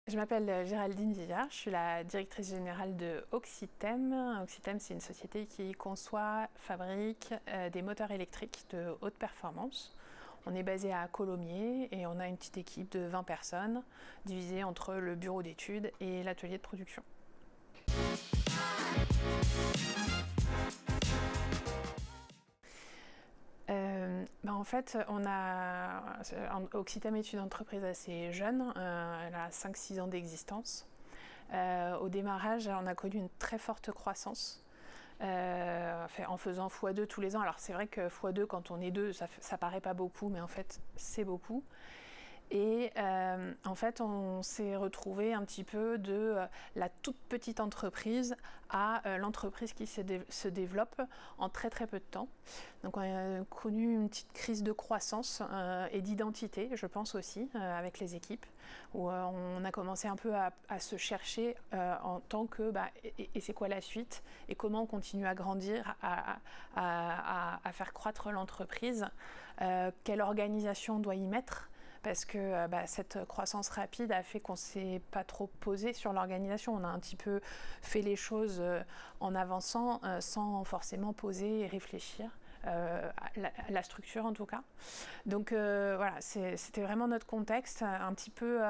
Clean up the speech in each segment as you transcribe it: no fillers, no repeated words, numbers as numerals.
Je m'appelle Géraldine Vivard, je suis la directrice générale de Oxytem. Oxytem, c'est une société qui conçoit, fabrique des moteurs électriques de haute performance. On est basé à Colomiers et on a une petite équipe de 20 personnes divisée entre le bureau d'études et l'atelier de production. En fait, Oxytem est une entreprise assez jeune, elle a 5-6 ans d'existence. Au démarrage, on a connu une très forte croissance. En faisant x2 tous les ans. Alors c'est vrai que x2 quand on est deux, ça paraît pas beaucoup, mais en fait c'est beaucoup. Et en fait, on s'est retrouvé un petit peu de la toute petite entreprise à l'entreprise qui se développe en très très peu de temps. Donc on a connu une petite crise de croissance et d'identité, je pense aussi, avec les équipes, où on a commencé un peu à se chercher en tant que et c'est quoi la suite et comment on continue à grandir, à faire croître l'entreprise, quelle organisation on doit y mettre. Parce que cette croissance rapide a fait qu'on ne s'est pas trop posé sur l'organisation. On a un petit peu fait les choses en avançant sans forcément poser et réfléchir. La structure en tout cas. Donc voilà, c'était vraiment notre contexte, un petit peu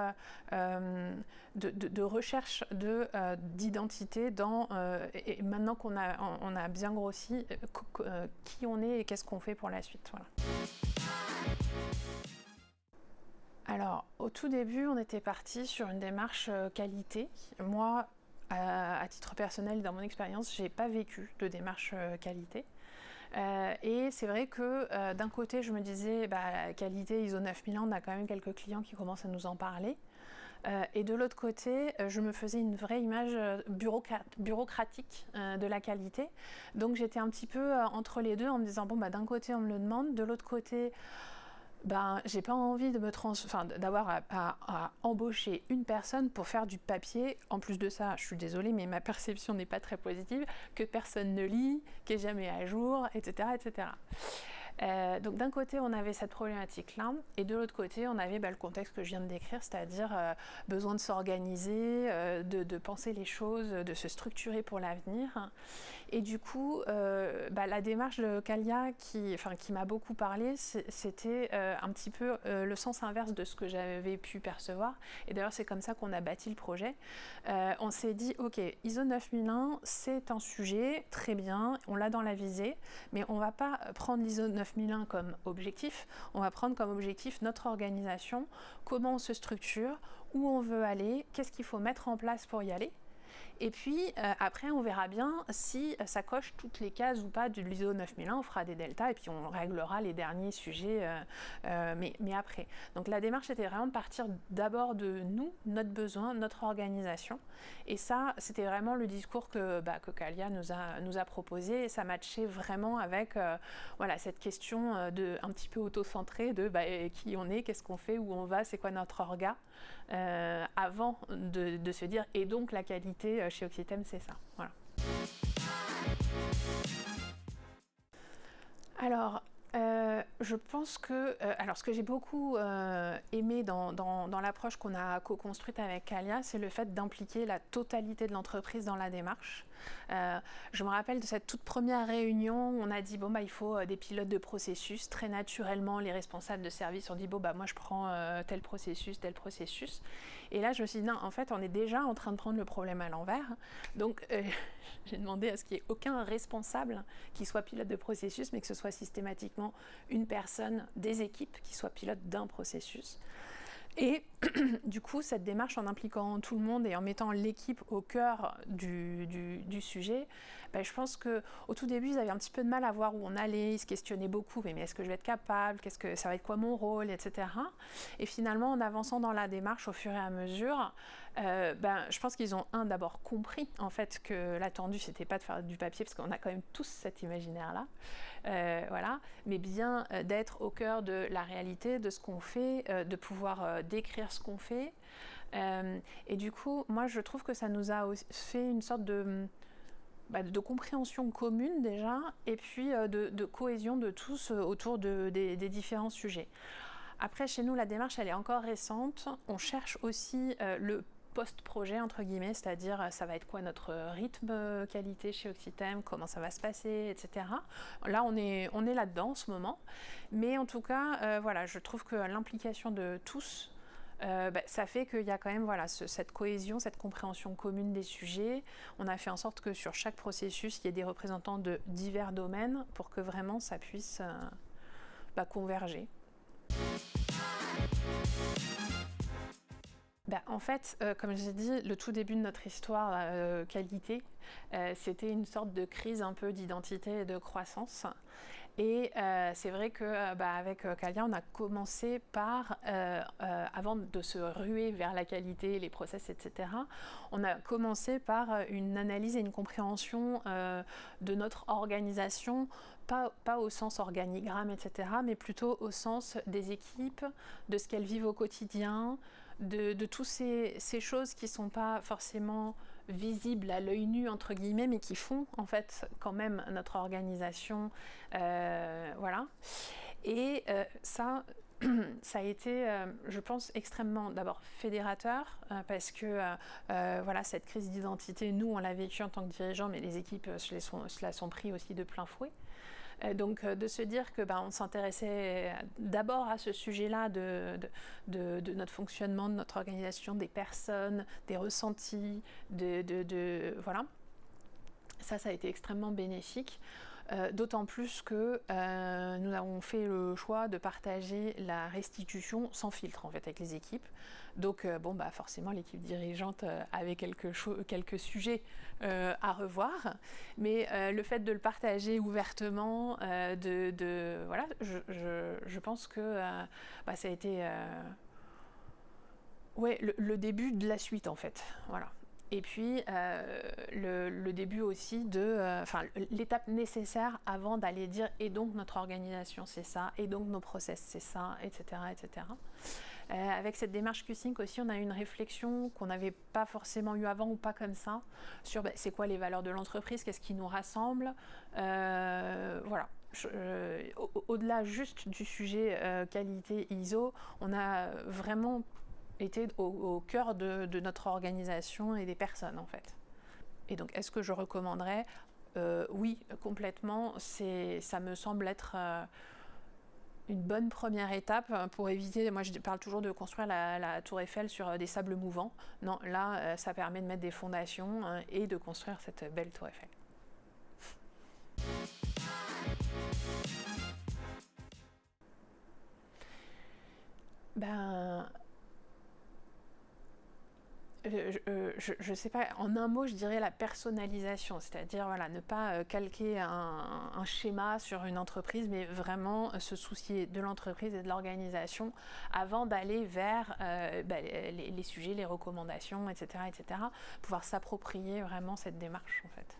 de recherche d'identité et maintenant qu'on a bien grossi, qui on est et qu'est-ce qu'on fait pour la suite. Voilà. Alors, au tout début, on était parti sur une démarche qualité. Moi, à titre personnel, dans mon expérience, j'ai pas vécu de démarche qualité. Et c'est vrai que d'un côté, je me disais, qualité ISO 9001, on a quand même quelques clients qui commencent à nous en parler. Et de l'autre côté, je me faisais une vraie image bureaucratique de la qualité. Donc j'étais un petit peu entre les deux en me disant, d'un côté, on me le demande, de l'autre côté, j'ai pas envie de d'avoir à embaucher une personne pour faire du papier. En plus de ça, je suis désolée, mais ma perception n'est pas très positive, que personne ne lit, qui est jamais à jour, etc., etc. Donc d'un côté, on avait cette problématique-là, et de l'autre côté, on avait le contexte que je viens de décrire, c'est-à-dire besoin de s'organiser, de penser les choses, de se structurer pour l'avenir. Et du coup, la démarche de Calia qui m'a beaucoup parlé, c'était un petit peu le sens inverse de ce que j'avais pu percevoir. Et d'ailleurs, c'est comme ça qu'on a bâti le projet. On s'est dit, ok, ISO 9001, c'est un sujet, très bien, on l'a dans la visée, mais on ne va pas prendre l'ISO 9001 comme objectif, on va prendre comme objectif notre organisation, comment on se structure, où on veut aller, qu'est-ce qu'il faut mettre en place pour y aller. Et puis après on verra bien si ça coche toutes les cases ou pas de l'ISO 9001, on fera des deltas et puis on réglera les derniers sujets mais après. Donc la démarche était vraiment de partir d'abord de nous, notre besoin, notre organisation, et ça c'était vraiment le discours que Calia nous a proposé, et ça matchait vraiment avec cette question un petit peu auto-centrée de qui on est, qu'est-ce qu'on fait, où on va, c'est quoi notre orga, avant de se dire et donc la qualité chez Oxytem, c'est ça. Voilà. Alors, je pense que ce que j'ai beaucoup aimé dans l'approche qu'on a co-construite avec Calia, c'est le fait d'impliquer la totalité de l'entreprise dans la démarche. Je me rappelle de cette toute première réunion où on a dit il faut des pilotes de processus. Très naturellement, les responsables de service ont dit moi je prends tel processus. Et là je me suis dit non, en fait on est déjà en train de prendre le problème à l'envers. Donc j'ai demandé à ce qu'il n'y ait aucun responsable qui soit pilote de processus, mais que ce soit systématiquement une personne des équipes qui soit pilote d'un processus. Et du coup, cette démarche en impliquant tout le monde et en mettant l'équipe au cœur du sujet, je pense qu'au tout début, ils avaient un petit peu de mal à voir où on allait, ils se questionnaient beaucoup, mais est-ce que je vais être capable, ça va être quoi mon rôle, etc. Et finalement, en avançant dans la démarche au fur et à mesure, je pense qu'ils ont d'abord compris en fait que l'attendu, c'était pas de faire du papier, parce qu'on a quand même tous cet imaginaire-là, mais bien d'être au cœur de la réalité, de ce qu'on fait, de pouvoir décrire ce qu'on fait. Et du coup, moi, je trouve que ça nous a fait une sorte de compréhension commune déjà, et puis de cohésion de tous autour des différents sujets. Après, chez nous, la démarche, elle est encore récente. On cherche aussi le post-projet entre guillemets, c'est-à-dire ça va être quoi notre rythme qualité chez Oxithem, comment ça va se passer, etc. Là on est là-dedans en ce moment, mais en tout cas voilà, je trouve que l'implication de tous ça fait qu'il y a quand même cette cohésion, cette compréhension commune des sujets. On a fait en sorte que sur chaque processus, il y ait des représentants de divers domaines pour que vraiment ça puisse converger. En fait, comme j'ai dit, le tout début de notre histoire qualité, c'était une sorte de crise un peu d'identité et de croissance. Et c'est vrai qu'avec Calia, on a commencé par, avant de se ruer vers la qualité, les process, etc., on a commencé par une analyse et une compréhension de notre organisation, pas au sens organigramme, etc., mais plutôt au sens des équipes, de ce qu'elles vivent au quotidien, de toutes ces choses qui ne sont pas forcément visibles à l'œil nu, entre guillemets, mais qui font en fait quand même notre organisation. Voilà. Et ça a été, je pense, extrêmement d'abord fédérateur, parce que cette crise d'identité, nous, on l'a vécue en tant que dirigeants, mais les équipes se la sont pris aussi de plein fouet. Donc de se dire que on s'intéressait d'abord à ce sujet-là de notre fonctionnement, de notre organisation, des personnes, des ressentis, voilà. Ça a été extrêmement bénéfique. D'autant plus que nous avons fait le choix de partager la restitution sans filtre en fait avec les équipes. Donc forcément l'équipe dirigeante avait quelques sujets à revoir, mais le fait de le partager ouvertement, voilà, je pense que ça a été le début de la suite en fait. Voilà. Et puis le début aussi l'étape nécessaire avant d'aller dire et donc notre organisation c'est ça, et donc nos process c'est ça, etc. etc. Avec cette démarche Q-Sync aussi, on a eu une réflexion qu'on n'avait pas forcément eu avant ou pas comme ça, sur c'est quoi les valeurs de l'entreprise, qu'est-ce qui nous rassemble, voilà. Au-delà juste du sujet qualité ISO, on a vraiment était au cœur de notre organisation et des personnes en fait. Et donc est-ce que je recommanderais oui, complètement. Ça me semble être une bonne première étape pour éviter, moi je parle toujours de construire la tour Eiffel sur des sables mouvants. Non, là ça permet de mettre des fondations et de construire cette belle tour Eiffel. Je sais pas, en un mot, je dirais la personnalisation, c'est-à-dire voilà, ne pas calquer un schéma sur une entreprise, mais vraiment se soucier de l'entreprise et de l'organisation avant d'aller vers les sujets, les recommandations, etc., etc., pouvoir s'approprier vraiment cette démarche en fait.